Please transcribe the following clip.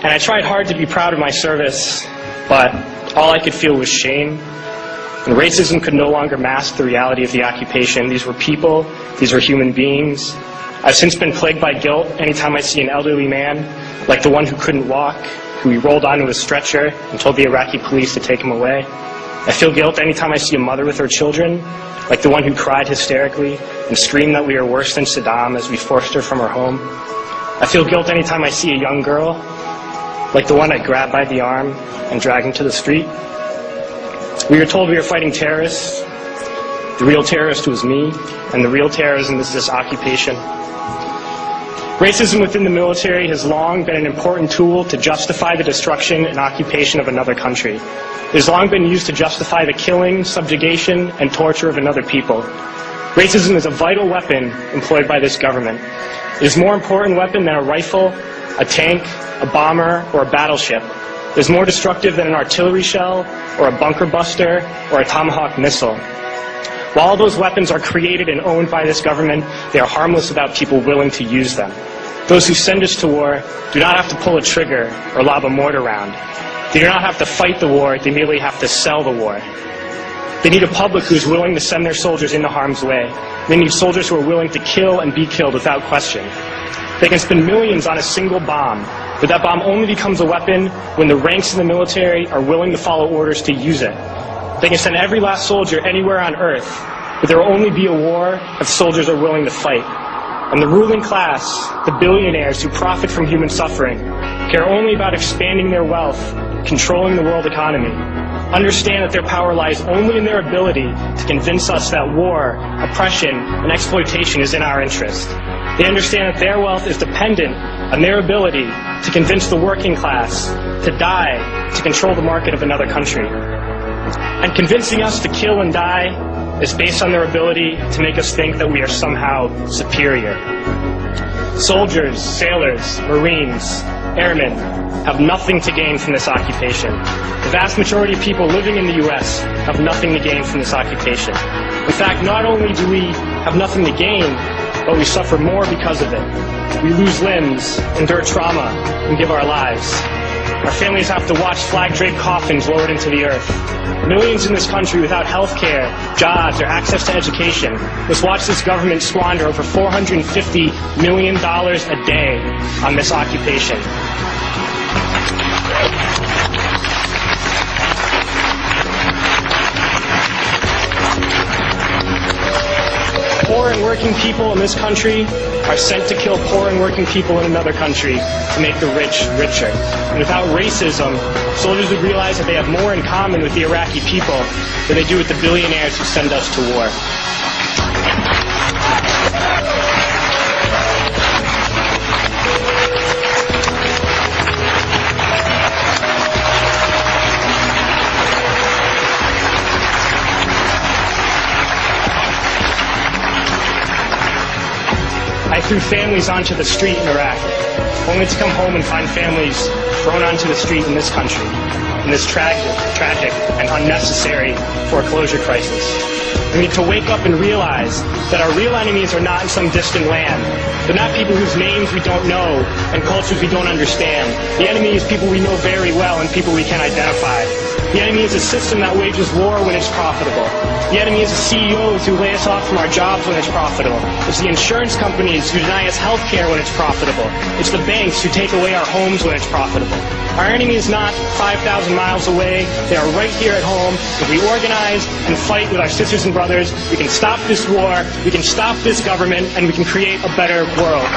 And I tried hard to be proud of my service, but all I could feel was shame. And racism could no longer mask the reality of the occupation. These were people, these were human beings. I've since been plagued by guilt anytime I see an elderly man, like the one who couldn't walk, who we rolled onto a stretcher and told the Iraqi police to take him away. I feel guilt anytime I see a mother with her children, like the one who cried hysterically and screamed that we are worse than Saddam as we forced her from her home. I feel guilt anytime I see a young girl, like the one I grabbed by the arm and dragged into the street. We were told we were fighting terrorists. The real terrorist was me, and the real terrorism is this occupation. Racism within the military has long been an important tool to justify the destruction and occupation of another country. It has long been used to justify the killing, subjugation, and torture of another people. Racism is a vital weapon employed by this government. It is a more important weapon than a rifle, a tank, a bomber, or a battleship. It is more destructive than an artillery shell, or a bunker buster, or a Tomahawk missile. While all those weapons are created and owned by this government, they are harmless without people willing to use them. Those who send us to war do not have to pull a trigger or lob a mortar round. They do not have to fight the war, they merely have to sell the war. They need a public who is willing to send their soldiers into harm's way. They need soldiers who are willing to kill and be killed without question. They can spend millions on a single bomb, but that bomb only becomes a weapon when the ranks in the military are willing to follow orders to use it. They can send every last soldier anywhere on earth, but there will only be a war if soldiers are willing to fight. And the ruling class, the billionaires who profit from human suffering, care only about expanding their wealth, controlling the world economy. Understand that their power lies only in their ability to convince us that war, oppression, and exploitation is in our interest. They understand that their wealth is dependent on their ability to convince the working class to die to control the market of another country. And convincing us to kill and die is based on their ability to make us think that we are somehow superior. Soldiers, sailors, Marines, airmen have nothing to gain from this occupation. The vast majority of people living in the U.S. have nothing to gain from this occupation. In fact, not only do we have nothing to gain, but we suffer more because of it. We lose limbs, endure trauma, and give our lives. Our families have to watch flag-draped coffins lowered into the earth. Millions in this country without health care, jobs, or access to education must watch this government squander over $450 million a day on this occupation. Poor and working people in this country are sent to kill poor and working people in another country to make the rich richer. And without racism, soldiers would realize that they have more in common with the Iraqi people than they do with the billionaires who send us to war. I threw families onto the street in Iraq, only to come home and find families thrown onto the street in this country, in this tragic and unnecessary foreclosure crisis. We need to wake up and realize that our real enemies are not in some distant land. They're not people whose names we don't know and cultures we don't understand. The enemy is people we know very well and people we can identify. The enemy is a system that wages war when it's profitable. The enemy is the CEOs who lay us off from our jobs when it's profitable. It's the insurance companies who deny us health care when it's profitable. It's the banks who take away our homes when it's profitable. Our enemy is not 5,000 miles away. They are right here at home. If we organize and fight with our sisters and brothers, we can stop this war, we can stop this government, and we can create a better world.